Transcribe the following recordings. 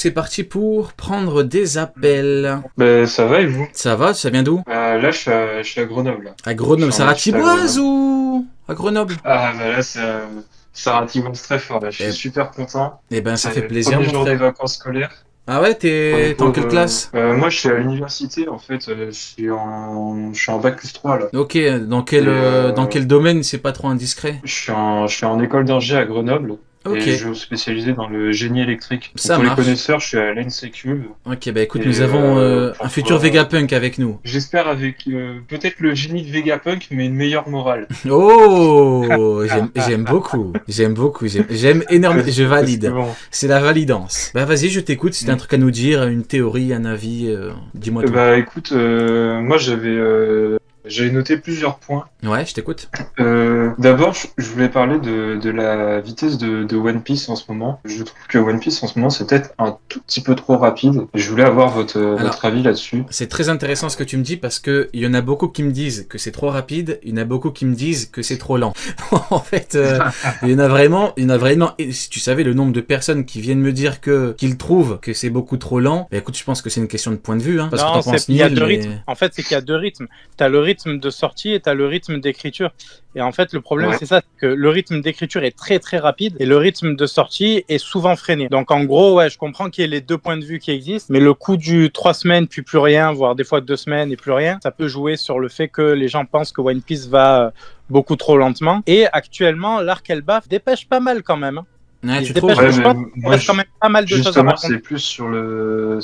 c'est parti pour prendre des appels. Ben, ça va et vous? Ça va, ça vient d'où? Là, je suis à Grenoble. Là. À Grenoble, Je suis en études à Saratiboise Grenoble. ou à Grenoble? Ah, bah là, ça ratisse très fort. Là. Je Eh, suis super content. eh ben, ça C'est fait le plaisir, premier mon jour des frère. vacances scolaires. Ah ouais, t'es en quelle classe? Moi, je suis à l'université, en fait. Je suis en bac+3, là. Ok, Et, dans quel domaine, c'est pas trop indiscret? je suis en école d'ingé à Grenoble. Ok, Et je vais me spécialiser dans le génie électrique. Donc, ça pour les marche. connaisseurs, je suis à l'ENSECUB. Ok, bah écoute, Et nous avons pour un futur pouvoir, Vegapunk avec nous. j'espère avec peut-être le génie de Vegapunk, mais une meilleure morale. Oh, j'aime beaucoup, j'aime énormément, je Parce que valide. bon. C'est la validance. Bah vas-y, je t'écoute, si t'as un truc à nous dire, une théorie, un avis, dis-moi tout. Bah écoute, moi j'avais noté plusieurs points. Ouais, je t'écoute. D'abord, je voulais parler de la vitesse de One Piece en ce moment. Je trouve que One Piece en ce moment c'est peut-être un tout petit peu trop rapide. Je voulais avoir Alors, votre avis là-dessus. c'est très intéressant ce que tu me dis parce que il y en a beaucoup qui me disent que c'est trop rapide, il y en a beaucoup qui me disent que c'est trop lent. En fait, il y en a vraiment, et si tu savais le nombre de personnes qui viennent me dire qu'ils trouvent que c'est beaucoup trop lent, bah écoute, je pense que c'est une question de point de vue, hein, parce que Non, t'en penses il y a mille, deux mais... rythmes. En fait, c'est qu'il y a deux rythmes. Tu as le rythme de sortie et tu as le rythme d'écriture. Et en fait, le problème, Ouais. c'est ça, c'est que le rythme d'écriture est très très rapide et le rythme de sortie est souvent freiné. Donc en gros, ouais, je comprends qu'il y ait les deux points de vue qui existent, mais le coup du 3 semaines puis plus rien, voire des fois 2 semaines et plus rien, ça peut jouer sur le fait que les gens pensent que One Piece va beaucoup trop lentement. Et actuellement, l'arc Elbaf dépêche pas mal quand même. Ouais, Il tu se trouves? dépêche, Ouais, je mais pense qu'il moi reste quand même pas mal de choses à justement raconter. c'est plus sur le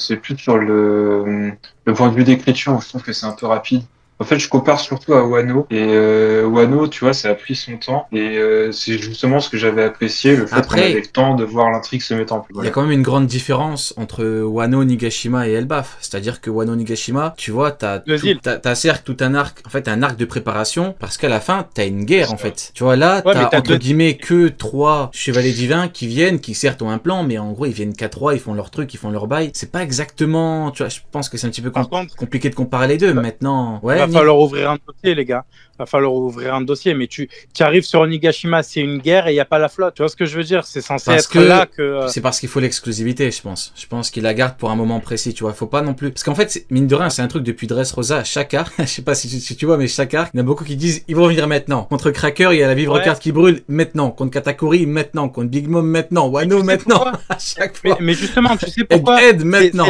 point de vue d'écriture où je trouve que c'est un peu rapide. En fait, je compare surtout à Wano et Wano, tu vois, ça a pris son temps et c'est justement ce que j'avais apprécié, le fait qu'on avait Après, le temps de voir l'intrigue se mettre en place. il y a quand même une grande différence entre Wano, Nigashima et Elbaf. C'est-à-dire que Wano, Nigashima, tu vois, Deux îles. t'as certes tout un arc, en fait, un arc de préparation, parce qu'à la fin, t'as une guerre, en fait. Tu vois, là, Ouais, mais t'as t'as entre deux- guillemets que 3 chevaliers divins qui viennent, qui certes ont un plan, mais en gros, ils viennent qu'à 3, ils font leur truc, ils font leur bail. C'est pas exactement, tu vois, je pense que c'est un petit peu Par contre, compliqué de comparer les deux. Maintenant, ouais, va falloir ouvrir un dossier, les gars. Va falloir ouvrir un dossier. Mais tu arrives sur Onigashima, c'est une guerre et il n'y a pas la flotte. Tu vois ce que je veux dire? C'est censé parce être que là que. c'est parce qu'il faut l'exclusivité, je pense. Je pense qu'il la garde pour un moment précis, tu vois. Faut pas non plus. Parce qu'en fait, mine de rien, c'est un truc depuis Dressrosa. Chaque arc, je sais pas si tu vois, mais chaque arc, il y en a beaucoup qui disent ils vont revenir maintenant. Contre Cracker, il y a la vivre Ouais. carte qui brûle maintenant. Contre Katakuri, maintenant. Contre Big Mom, maintenant. Wano, tu sais maintenant. pourquoi À chaque fois. Mais justement, tu sais pourquoi? Egghead, maintenant.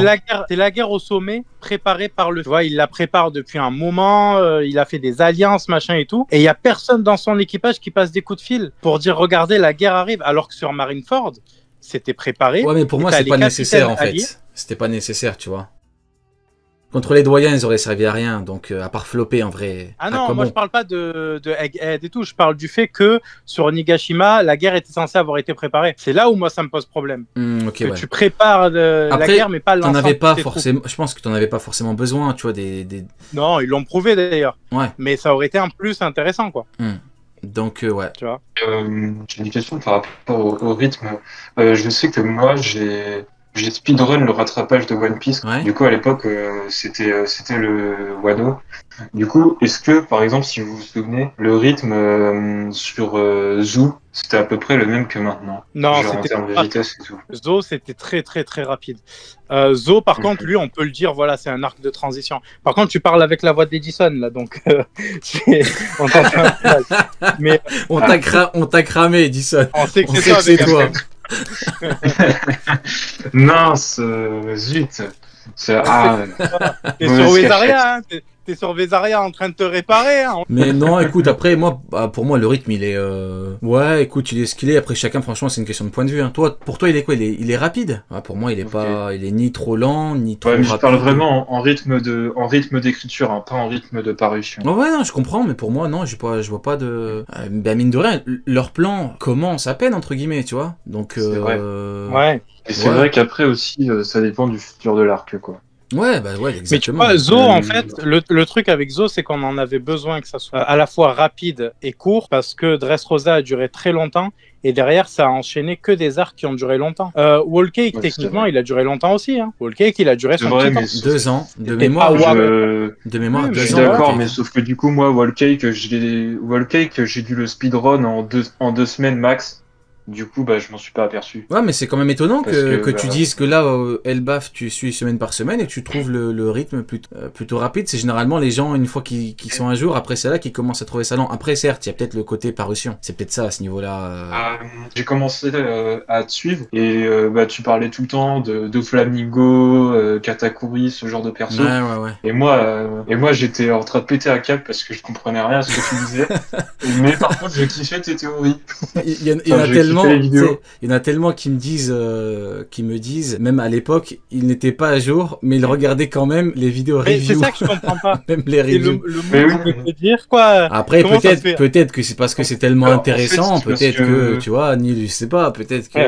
C'est la guerre au sommet préparée par le. Tu vois, il la prépare depuis un moment. Il a fait des alliances, machin et tout. Et il y a personne dans son équipage qui passe des coups de fil pour dire regardez, la guerre arrive. Alors que sur Marineford, c'était préparé. Ouais, mais pour Et moi, t'as c'est les pas capitaines nécessaire, en alliés. fait. C'était pas nécessaire, tu vois. Contre les doyens, ils auraient servi à rien. Donc, à part flopper, en vrai. Ah à non, quoi moi bon? je parle pas de Egghead et tout, je parle du fait que sur Onigashima, la guerre était censée avoir été préparée. C'est là où moi ça me pose problème. Ok, Que ouais. tu prépares la Après, guerre, mais pas t'en l'ensemble avais pas de tes troupes. forcément. Je pense que t'en avais pas forcément besoin, tu vois, des... Non, ils l'ont prouvé d'ailleurs. Ouais. Mais ça aurait été un plus intéressant, quoi. Donc, ouais. Tu vois. J'ai une question par rapport au rythme. Je sais que moi, j'ai speedrun le rattrapage de One Piece. Ouais. Du coup, à l'époque, c'était le Wano. Du coup, est-ce que, par exemple, si vous vous souvenez, le rythme sur Zou, c'était à peu près le même que maintenant? Non, Genre en c'était termes de pas. vitesse et tout. Zo, c'était très très très rapide. Zo, par contre, lui, on peut le dire, voilà, c'est un arc de transition. Par contre, tu parles avec la voix d'Edison, là, donc on t'entend un peu mal. Mais On t'a cramé, Edison. on sait que On c'est sait toi, que c'est Vega. toi. Mince, zut. Ah, T'es mauvaise sur cachette. Vesaria, hein. T'es sur Vesaria en train de te réparer. Hein. Mais non, écoute, après, moi, pour moi, le rythme, il est... Ouais, écoute, il est ce qu'il est. Après, chacun, franchement, c'est une question de point de vue. Hein. Toi, pour toi, il est quoi? Il est rapide? Ouais, pour moi, il est Ok. pas... Il est ni trop lent, ni trop Ouais, mais je rapide. parle vraiment en rythme en rythme d'écriture, hein, pas en rythme de parution. Ouais, ouais, non, je comprends, mais pour moi, non, je vois pas de... Ben, mine de rien, leur plan commence à peine, entre guillemets, tu vois. Donc, C'est vrai. Ouais. Et c'est Ouais. vrai qu'après aussi, ça dépend du futur de l'arc, quoi. Ouais, bah ouais, Mais tu exactement. vois, Zo, en Euh, fait, le truc avec Zo, c'est qu'on en avait besoin que ça soit à la fois rapide et court, parce que Dressrosa a duré très longtemps, et derrière, ça a enchaîné que des arcs qui ont duré longtemps. Wall Cake, Ouais, techniquement, c'est vrai. il a duré longtemps aussi. Hein. Wall Cake, il a duré C'est son vrai, petit mais temps. 2 ans, de Et mémoire, pas de mémoire, Oui, je 2 suis ans. d'accord, ok. mais sauf que du coup, moi, Wall Cake, j'ai dû le speedrun en deux semaines max. Du coup, bah, je m'en suis pas aperçu. Ouais, mais c'est quand même étonnant Parce que bah, tu dises que là, Elbaf, tu suis semaine par semaine et que tu trouves le rythme plutôt rapide. C'est généralement les gens, une fois qu'ils sont à jour, après c'est là qu'ils commencent à trouver ça lent. Après, certes, il y a peut-être le côté parution. C'est peut-être ça à ce niveau-là. j'ai commencé à te suivre et bah, tu parlais tout le temps de Flamingo, Katakuri, ce genre de perso. Ouais. Et moi, j'étais en train de péter un câble parce que je comprenais rien à ce que tu disais. Mais par contre, je kiffais tes théories. Il y en a tellement, il y en a tellement qui me disent, même à l'époque, ils n'étaient pas à jour, mais ils regardaient quand même les vidéos Mais c'est reviews. ça que je comprends pas. Même les Et reviews. le mot que je veux dire, quoi. Après, Comment ça se fait peut-être que c'est parce que c'est tellement Alors, en fait, intéressant, c'est parce peut-être que, que- tu vois, Neil, je sais pas, peut-être que,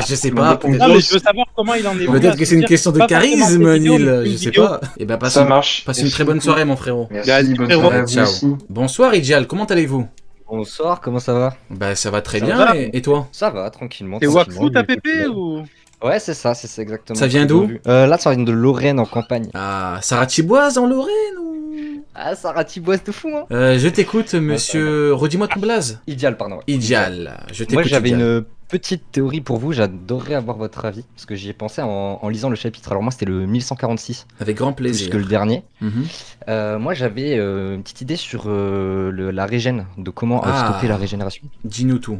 je sais pas, Non, Non, mais je veux savoir comment il en est venu à peut-être que se c'est une dire, question de pas forcément charisme, cette vidéo, Neil, mais je une sais vidéo. pas. Et ben, Ça marche. passe une très bonne soirée, mon frérot. Merci, Vas-y, bonne frérot. soirée à vous Ciao. aussi. Bonsoir, Idjal, comment allez-vous? Bonsoir, comment ça va? Bah, ça va très Ça bien, va. et toi? Ça va, tranquillement. C'est tranquillement, Wakfu ta écoute, pépé ou Ouais, c'est ça exactement. Ça vient Très bien d'où vu. Là, ça vient de Lorraine en campagne. Ah, Sarah-Tiboise en Lorraine ou... Ah, ça ratiboise de fou, hein. Je t'écoute, monsieur. Redis-moi ton blaze. Idéal, pardon. Ouais. Idjal. Je t'écoute. Moi, j'avais Idjal. une petite théorie pour vous, j'adorerais avoir votre avis, parce que j'y ai pensé en lisant le chapitre. Alors moi, c'était le 1146, Avec grand plus plaisir. que le dernier. Mhm. Moi, j'avais une petite idée sur la régène, de comment Ah. stopper la régénération. Dis-nous tout.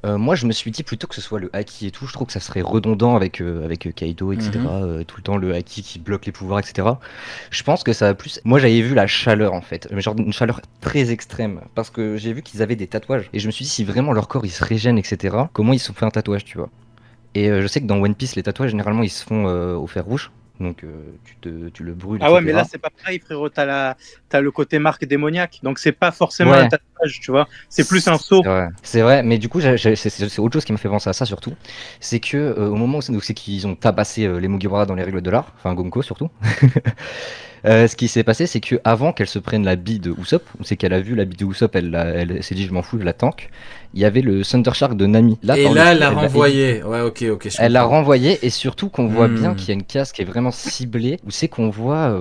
Moi, je me suis dit plutôt que ce soit le haki et tout, je trouve que ça serait redondant avec Kaido, etc. Tout le temps le haki qui bloque les pouvoirs, etc. Je pense que ça va plus. Moi, j'avais vu la chaleur en fait, mais genre une chaleur très extrême, parce que j'ai vu qu'ils avaient des tatouages et je me suis dit si vraiment leur corps il se régène, etc. Comment ils se sont fait un tatouage, tu vois. Et je sais que dans One Piece, les tatouages généralement ils se font au fer rouge. Donc tu le brûles. Ah ouais, etc. mais là c'est pas pareil, frérot. T'as le côté marque démoniaque, donc c'est pas forcément Ouais. un tatouage, tu vois. C'est plus un saut. C'est vrai, mais du coup, c'est autre chose qui m'a fait penser à ça surtout. C'est que au moment où c'est qu'ils ont tabassé les Mugiwara dans les règles de l'art, enfin Gonko surtout, ce qui s'est passé, c'est que avant qu'elle se prenne la bille de Usopp, c'est qu'elle a vu la bille de Usopp, elle s'est dit je m'en fous, je la tank. Il y avait le Thunder Shark de Nami. Et là, elle l'a elle l'a renvoyé. Ouais, ok. Je Elle l'a comprends. renvoyé et surtout qu'on voit bien Hmm. qu'il y a une case qui est vraiment ciblée où c'est qu'on voit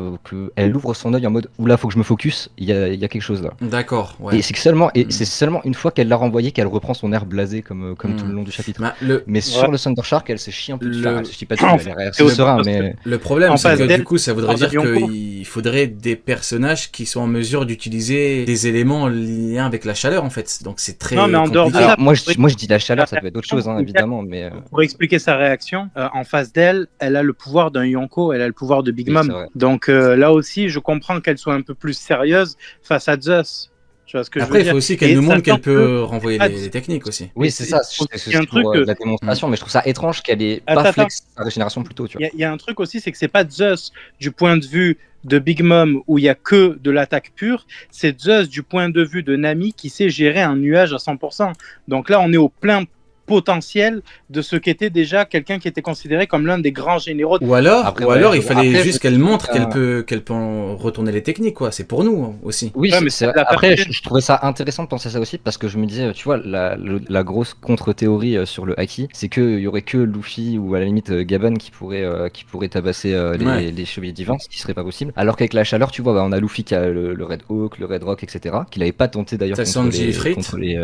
qu'elle ouvre son œil en mode oula faut que je me focus, il y a quelque chose là. D'accord. Ouais. Et c'est seulement, Hmm. c'est seulement une fois qu'elle l'a renvoyé qu'elle reprend son air blasé comme tout Hmm. le long du chapitre. Bah, Mais sur le Thunder Shark elle se chie un peu dessus. Le- Enfin, elle se chie pas dessus, elle est C'est aussi serein, parce mais le problème, En c'est face que d'elle, du coup, ça voudrait dire Yonko. qu'il faudrait des personnages qui sont en mesure d'utiliser des éléments en lien avec la chaleur, en fait. Donc c'est très Non, mais en dehors de compliqué. ça, alors moi je dis la chaleur, ça peut être autre chose hein, évidemment, mais pour expliquer sa réaction, en face d'elle, elle a le pouvoir d'un Yonko, elle a le pouvoir de Big Oui, Mom. c'est vrai. Donc là aussi, je comprends qu'elle soit un peu plus sérieuse face à Zeus. Tu vois ce que je Après, veux il dire. faut aussi qu'elle Et nous montre sachant qu'elle peut que- renvoyer Ah, les techniques aussi. oui Et c'est c'est ça, aussi c'est un truc pour que- la démonstration, mais je trouve ça étrange qu'elle ait Attends, pas flex sa régénération plus tôt, tu vois. Il y a un truc aussi, c'est que c'est pas Zeus du point de vue de Big Mom où il y a que de l'attaque pure, c'est Zeus du point de vue de Nami qui sait gérer un nuage à 100%. Donc là, on est au plein potentiel de ce qu'était déjà quelqu'un qui était considéré comme l'un des grands généraux. Ou alors, Après, il fallait après, juste qu'elle montre euh, qu'elle peut en retourner les techniques, quoi. C'est pour nous aussi. Oui, Ouais, mais c'est vrai. c'est la Après, partie- je trouvais ça intéressant de penser à ça aussi parce que je me disais, tu vois, la grosse contre-théorie sur le haki, c'est qu'il y aurait que Luffy ou à la limite Gaban qui pourrait tabasser Ouais. les chevaliers divins, ce qui serait pas possible. Alors qu'avec la chaleur, tu vois, bah, on a Luffy qui a le Red Hawk, le Red Rock, etc., qu'il avait pas tenté d'ailleurs T'as contre Sanji les, et Frit. contre les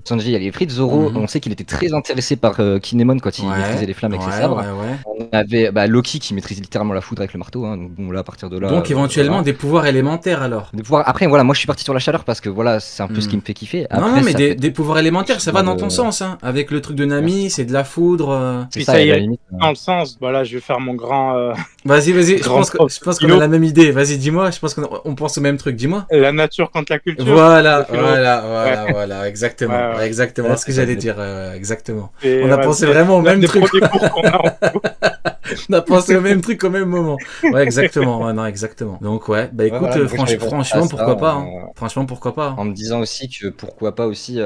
Sanji et Frit. Zoro, Mhm. on sait qu'il était très intéressé par Kinemon quand il maîtrisait les flammes avec ses sabres. ouais. On avait Loki qui maîtrise littéralement la foudre avec le marteau. Hein, donc bon, là, à partir de là. Donc éventuellement voilà. des pouvoirs élémentaires alors. Des pouvoirs. Après, voilà, moi je suis parti sur la chaleur parce que voilà, c'est un peu ce qui me fait kiffer. Après, non, mais ça peut être- des pouvoirs élémentaires, ça va dans ton Euh, sens, hein. Avec le truc de Nami, c'est de la foudre. Puis c'est ça à y la est, limite, dans le sens, voilà, je vais faire mon grand. Vas-y, je Grand pense qu'on a philo. la même idée. Vas-y, dis-moi. Je pense qu'on pense au même truc. Dis-moi. La nature contre la culture. Voilà, Le philo. voilà, exactement, Ouais. exactement. Ouais, ce que c'est j'allais ça. dire, exactement. Et, On a ouais, pensé c'est vraiment au l'un même des truc. premiers cours qu'on a en- On a pensé au même truc au même moment. Ouais, exactement. Ouais, non, exactement. Donc ouais, bah écoute, voilà, donc j'avais pensé franchement, à ça, pourquoi pas. Hein. Franchement, pourquoi pas. en me disant aussi que pourquoi pas aussi.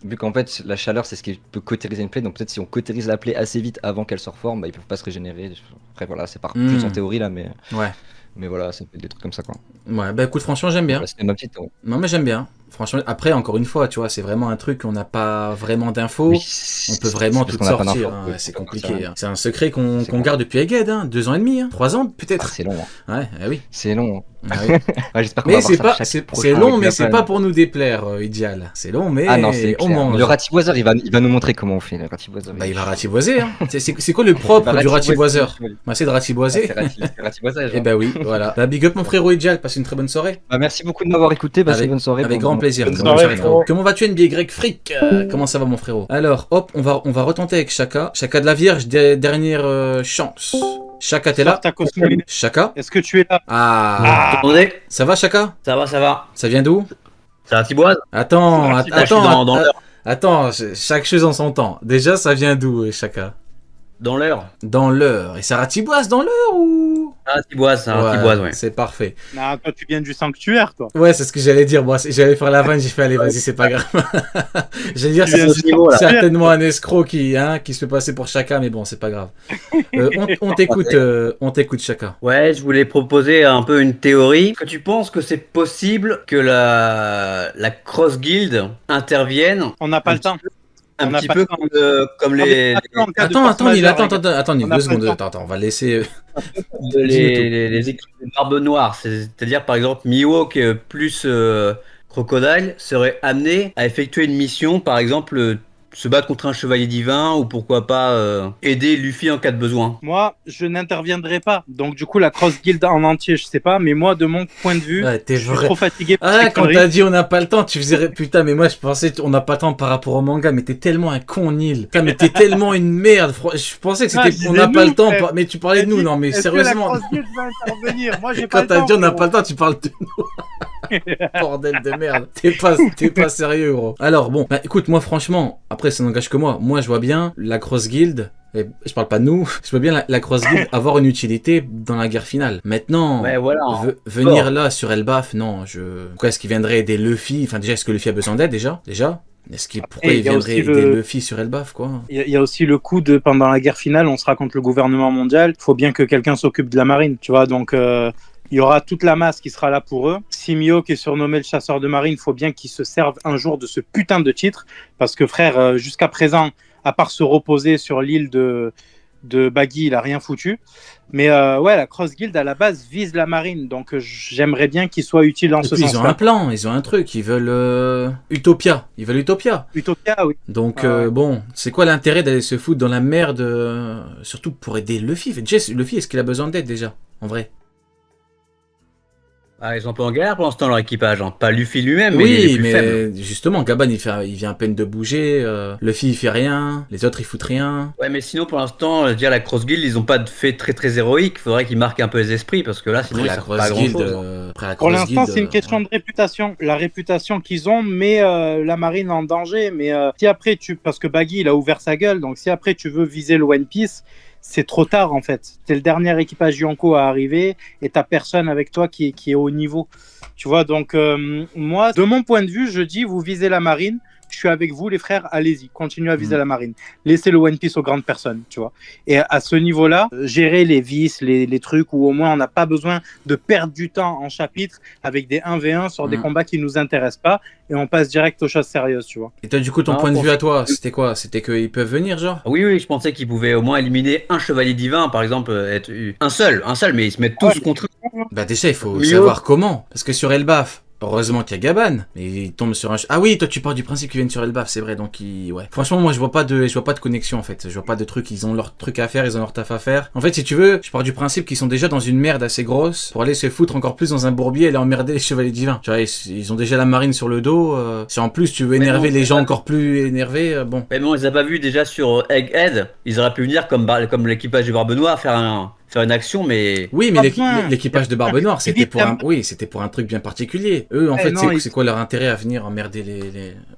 Vu qu'en fait la chaleur c'est ce qui peut cautériser une plaie, donc peut-être si on cautérise la plaie assez vite avant qu'elle se reforme, bah, ils peuvent pas se régénérer. Après voilà, c'est plus en théorie là, Ouais. mais voilà, ça peut être des trucs comme ça quoi. Ouais, bah écoute, franchement, j'aime bien. Voilà, c'était ma petite théorie. Non, mais j'aime bien. Franchement, après, encore une fois, tu vois, c'est vraiment un truc qu'on n'a pas vraiment d'infos. Oui, On peut vraiment c'est tout parce qu'on a pas sortir. d'infos, Hein, oui, c'est c'est compliqué. ça. Hein. C'est un secret qu'on C'est clair. garde depuis Egghead, hein, 2 ans et demi, hein, 3 ans Ah, peut-être. c'est long, hein. Ouais, oui. C'est long. Hein. Ah oui. Ouais, j'espère qu'on va Mais c'est voir ça pas, chaque c'est prochain long, avec mais la c'est panne. pas pour nous déplaire, Ideal. C'est long, mais Ah non, c'est on clair. mange. Le ratiboiseur, il va nous montrer comment on fait le ratiboiseur. Bah, il va ratiboiser. Hein. C'est quoi le propre du ratiboiseur? Bah, c'est de ratiboiser. C'est ratiboisage. Eh ben oui, voilà. Bah, big up mon frérot Ideal, passe une très bonne soirée. Bah, merci beaucoup de m'avoir écouté. Passez une bonne soirée. Avec grand plaisir. Bonne Bonne soirée, soirée, frérot. Comment vas-tu NBA Freak? Comment ça va mon frérot? Alors, hop, on va retenter avec Chaka. Chaka de la Vierge, dernière chance. Chaka, t'es là? Sors ta cosmolinette. Chaka? Est-ce que tu es là? Ah, Attendez, ça va Chaka? ça va. Ça vient d'où? C'est la Tiboise. Attends, Là, je suis dans l'heure. attends, chaque chose en son temps. Déjà, ça vient d'où, Chaka? Dans l'heure. Dans l'heure. Et ça ratiboise dans l'heure ou? Ah, Tiboise, c'est un Tiboise, ouais. C'est parfait. Non, toi, tu viens du sanctuaire, toi. Ouais, c'est ce que j'allais dire. Moi, j'allais faire la vanne, j'ai fait, allez, vas-y, c'est pas grave. J'allais dire, Tu viens c'est du sanctuaire. certainement un escroc qui se fait passer pour Chaka, mais bon, c'est pas grave. On t'écoute, Chaka. Ouais, je voulais proposer un peu une théorie. Est-ce que tu penses que c'est possible que la Cross Guild intervienne On n'a pas le temps. un On n'a petit pas peu le temps. comme les, Attends, Neil, attends, Neil, On a 2 pas secondes. le temps. Attends, on va laisser. les équipes de Barbe Noire. C'est-à-dire, par exemple, Mihawk plus Crocodile serait amené à effectuer une mission, par exemple, se battre contre un chevalier divin ou pourquoi pas aider Luffy en cas de besoin. Moi, je n'interviendrai pas. Donc, du coup, la Cross Guild en entier, je sais pas. Mais moi, de mon point de vue, Ouais, t'es je suis vrai. trop fatigué pour Ah, ces quand conneries. t'as dit on n'a pas le temps, tu faisais. Putain, mais moi je pensais on n'a pas le temps par rapport au manga, mais t'es tellement un con, Neil. Putain, mais t'es tellement une merde. Je pensais que Non, c'était. je On disais n'a pas nous, le temps, frère. mais tu parlais de nous, non, mais Est-ce sérieusement. que la Cross Guild va intervenir? Moi, j'ai pas Quand le t'as temps. dit on n'a frérot. pas le temps, tu parles de nous. Bordel de merde. T'es pas sérieux, gros. Alors, bon, bah écoute, moi franchement, après ça n'engage que moi. Moi je vois bien la Cross Guild. Et je parle pas de nous, je vois bien la Cross Guild avoir une utilité dans la guerre finale. Maintenant, Ouais, voilà. venir là sur Elbaf, non, pourquoi est-ce qu'il viendrait aider Luffy? Enfin, déjà, est-ce que Luffy a besoin d'aide déjà? Pourquoi Et il il y a viendrait aussi aider Luffy sur Elbaf, quoi? Il y a aussi le coup de pendant la guerre finale, on sera contre le gouvernement mondial. Il faut bien que quelqu'un s'occupe de la marine, tu vois. Donc, il y aura toute la masse qui sera là pour eux. Si Mihawk est surnommé le chasseur de marine, il faut bien qu'il se serve un jour de ce putain de titre. Parce que, frère, jusqu'à présent, à part se reposer sur l'île de Baggy, il a rien foutu. Mais ouais, la Cross Guild, à la base, vise la marine. Donc, j'aimerais bien qu'il soit utile en Et ce puis ils ont un sens-là. plan, ils ont un truc, ils veulent Utopia. Ils veulent Utopia. Utopia, oui. Donc Ouais. bon, c'est quoi l'intérêt d'aller se foutre dans la merde, surtout pour aider Luffy? Déjà, Luffy, est-ce qu'il a besoin d'aide déjà, en vrai? Ah, ils sont un peu en galère pour l'instant, leur équipage. Hein. Pas Luffy lui-même, mais les Oui, plus mais faibles. justement, Gaban il vient à peine de bouger, Luffy il fait rien, les autres ils foutent rien. Ouais, mais sinon, pour l'instant, je veux dire, la Cross Guild, ils ont pas de fait très très héroïque. Faudrait qu'ils marquent un peu les esprits parce que là, sinon, Après ils la servent pas Cross à Guild, grand chose. après la Pour Cross l'instant, Guild, c'est une question de réputation. La réputation qu'ils ont met la marine en danger. Mais si après, parce que Baggy, il a ouvert sa gueule, donc si après tu veux viser le One Piece, c'est trop tard en fait. T'es le dernier équipage Yonko à arriver et t'as personne avec toi qui est au niveau. Tu vois, donc moi, de mon point de vue, je dis, vous visez la marine. Je suis avec vous, les frères, allez-y, continuez à viser la marine. Laissez le One Piece aux grandes personnes, tu vois. Et à ce niveau-là, gérer les vices, les trucs où au moins on n'a pas besoin de perdre du temps en chapitre avec des 1v1 sur des combats qui nous intéressent pas et on passe direct aux choses sérieuses, tu vois. Et toi, du coup, ton Ah, point de pour vue ça- à toi, c'était quoi? C'était qu'ils peuvent venir, genre? Oui, oui, je pensais qu'ils pouvaient au moins éliminer un chevalier divin, par exemple, être un seul, mais ils se mettent tous contre eux. Bah déjà, il faut Mio. savoir comment. Parce que sur Elbaf, heureusement qu'il y a Gaban, mais il tombe sur un... Ah oui, toi tu pars du principe qu'ils viennent sur Elbaf, c'est vrai, donc ouais. Franchement, moi je vois pas de connexion en fait. Je vois pas de truc, ils ont leur truc à faire, ils ont leur taf à faire. En fait, si tu veux, je pars du principe qu'ils sont déjà dans une merde assez grosse pour aller se foutre encore plus dans un bourbier et aller emmerder les chevaliers divins. Tu vois, ils ont déjà la marine sur le dos. Si en plus tu veux énerver non, les c'est gens pas- encore plus énervés, bon. Mais bon, on les a pas vus déjà sur Egghead. Ils auraient pu venir comme l'équipage du Barbe Noire faire une action, mais Oui, mais Pas besoin. l'équipage de Barbe Noire, c'était pour un, Évidemment. oui, c'était pour un truc bien particulier. Eux, en fait, non, c'est quoi leur intérêt à venir emmerder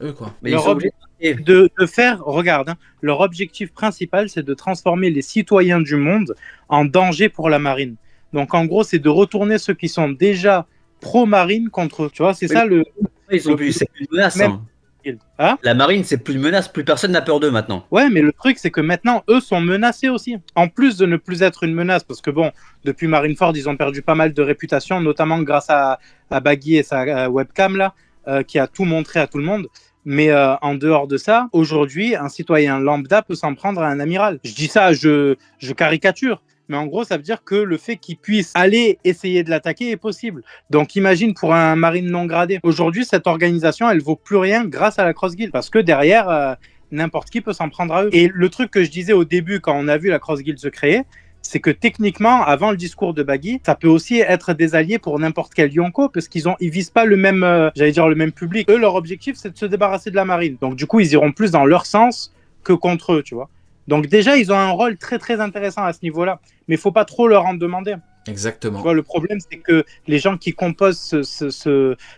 eux, quoi. ils Leur sont obligés. de faire, regarde, hein, leur objectif principal, c'est de transformer les citoyens du monde en danger pour la marine. Donc, en gros, c'est de retourner ceux qui sont déjà pro-marine contre eux. Tu vois, c'est Oui. ça le. Ils sont plus, c'est plus une menace. Même- Hein. Hein La marine, c'est plus une menace. Plus personne n'a peur d'eux maintenant. Ouais, mais le truc, c'est que maintenant, eux sont menacés aussi. En plus de ne plus être une menace, parce que bon, depuis Marineford, ils ont perdu pas mal de réputation, notamment grâce à Baggy et sa webcam, là, qui a tout montré à tout le monde. Mais en dehors de ça, aujourd'hui, un citoyen lambda peut s'en prendre à un amiral. Je dis ça, je caricature. mais en gros, ça veut dire que le fait qu'ils puissent aller essayer de l'attaquer est possible. Donc, imagine pour un marine non gradé. Aujourd'hui, cette organisation, elle vaut plus rien grâce à la Cross Guild, parce que derrière, n'importe qui peut s'en prendre à eux. Et le truc que je disais au début, quand on a vu la Cross Guild se créer, c'est que techniquement, avant le discours de Baggy, ça peut aussi être des alliés pour n'importe quel Yonko, parce ils visent pas le même, le même public. Eux, leur objectif, c'est de se débarrasser de la marine. Donc, du coup, ils iront plus dans leur sens que contre eux, tu vois. Donc déjà, ils ont un rôle très très intéressant à ce niveau-là, mais il faut pas trop leur en demander. Exactement. Tu vois, le problème, c'est que les gens qui composent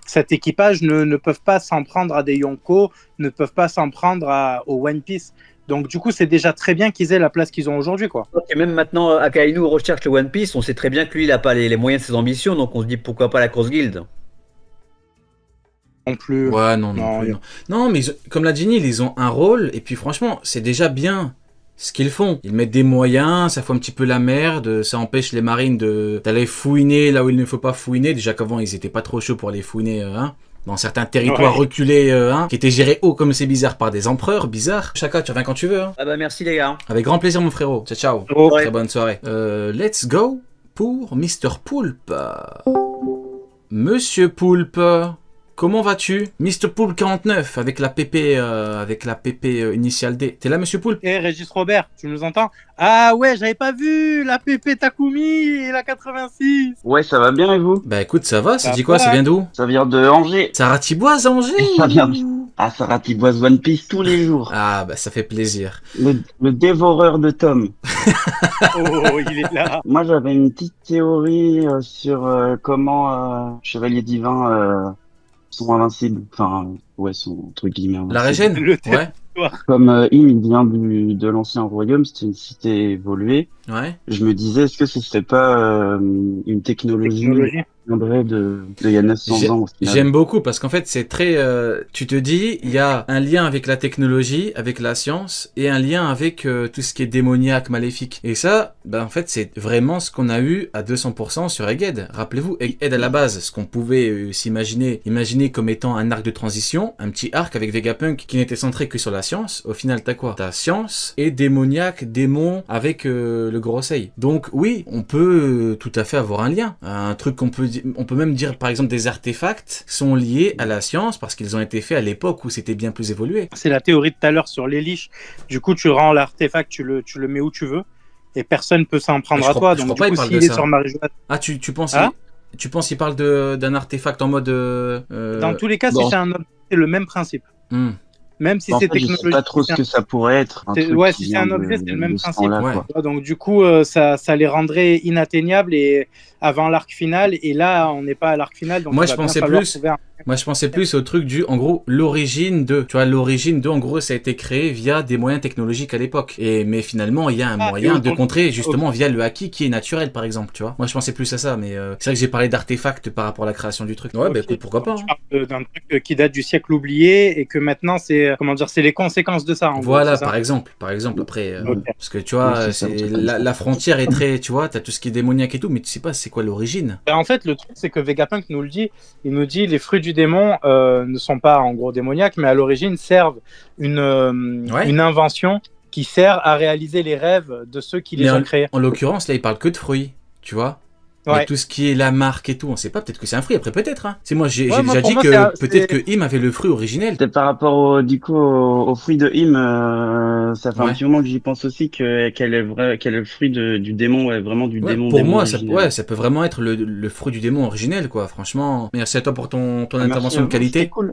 cet équipage ne peuvent pas s'en prendre à des Yonko, ne peuvent pas s'en prendre au One Piece. Donc du coup, c'est déjà très bien qu'ils aient la place qu'ils ont aujourd'hui, quoi. Et même maintenant, Akainu recherche le One Piece, on sait très bien que lui, il a pas les moyens de ses ambitions, donc on se dit pourquoi pas la Cross Guild. Non plus. Ouais, non. Non, mais comme l'a dit Neil, ils ont un rôle, et puis franchement, c'est déjà bien ce qu'ils font. Ils mettent des moyens, ça fout un petit peu la merde, ça empêche les marines d'aller fouiner là où il ne faut pas fouiner. Déjà qu'avant, ils étaient pas trop chauds pour aller fouiner, dans certains territoires reculés, qui étaient gérés haut comme c'est bizarre par des empereurs, bizarre. Chaka, tu reviens quand tu veux. Ah bah merci les gars. Avec grand plaisir mon frérot. Ciao. Ouais. Très bonne soirée. Let's go pour Mr. Poulpe. Monsieur Poulpe, comment vas-tu? Mr. Poulpe 49 avec la PP initiale D. T'es là Monsieur Poulpe? Régis Robert, tu nous entends? Ah ouais, j'avais pas vu la PP Takumi et la 86. Ouais, ça va bien et vous? Bah écoute, ça va, ça Ça dit quoi? va. Ça vient d'où? Ça vient de Angers. Ça ratiboise Angers? Ça vient de... Ah, ça ratiboise One Piece tous les jours. Ah bah ça fait plaisir. Le dévoreur de tomes. Oh, il est là. Moi, j'avais une petite théorie sur comment Chevalier Divin sont invincibles. Enfin, ouais, sont entre guillemets invincibles. La régène? Le Ouais. Comme il vient de l'ancien royaume, c'était une cité évoluée. Ouais. Je me disais, est-ce que ce serait pas une technologie qui viendrait de il y a 900 ans au final? J'aime beaucoup parce qu'en fait c'est très tu te dis il y a un lien avec la technologie, avec la science et un lien avec tout ce qui est démoniaque, maléfique. Et ça en fait c'est vraiment ce qu'on a eu à 200% sur Egghead. Rappelez-vous, Egghead à la base, ce qu'on pouvait imaginer comme étant un arc de transition, un petit arc avec Vegapunk qui n'était centré que sur la science. Au final t'as quoi? T'as science et démoniaque, démon avec le Gorosei. Donc oui, on peut tout à fait avoir un lien, un truc on peut même dire par exemple des artefacts sont liés à la science parce qu'ils ont été faits à l'époque où c'était bien plus évolué. C'est la théorie de tout à l'heure sur les liches. Du coup, tu rends l'artefact, tu le mets où tu veux et personne peut s'en prendre à toi. Donc du coup, s'il est sur Marie-Joie... Ah, tu penses tu penses qu'il parle d'un artefact en mode Dans tous les cas, si c'est un objet, c'est le même principe. Même si c'est technologique. Je sais pas trop ce que ça pourrait être. Ouais, si c'est un objet, c'est le même principe. Ouais. Donc du coup, ça les rendrait inatteignables et avant l'arc final. Et là, on n'est pas à l'arc final. Donc moi, je pensais plus au truc en gros, l'origine de. Tu vois, l'origine de, en gros, ça a été créé via des moyens technologiques à l'époque. Mais finalement, il y a un moyen de contrer justement via le haki qui est naturel, par exemple. Tu vois. Moi, je pensais plus à ça, mais c'est vrai que j'ai parlé d'artefacts par rapport à la création du truc. Ouais, bah écoute, pourquoi pas. Tu parles d'un truc qui date du siècle oublié et que maintenant, c'est les conséquences de ça. Voilà, par exemple. Après, parce que tu vois, la frontière est très, tu vois, t'as tout ce qui est démoniaque et tout, mais tu sais pas c'est quoi l'origine. En fait, le truc, c'est que Vegapunk nous le dit. Il nous dit les fruits du démon ne sont pas en gros démoniaques, mais à l'origine servent une invention qui sert à réaliser les rêves de ceux qui les ont créés. En l'occurrence, là, il parle que de fruits, tu vois. Ouais. Tout ce qui est la marque et tout, on sait pas, peut-être que c'est un fruit, après peut-être. Hein. C'est moi, j'ai déjà dit que peut-être que Im avait le fruit originel. Peut-être par rapport au fruit de Im, ça fait un petit moment que j'y pense aussi qu'elle est le fruit du démon, vraiment du démon. Pour démon moi, originel. ça peut vraiment être le fruit du démon originel, quoi. Franchement, merci à toi pour ton intervention de qualité. Cool.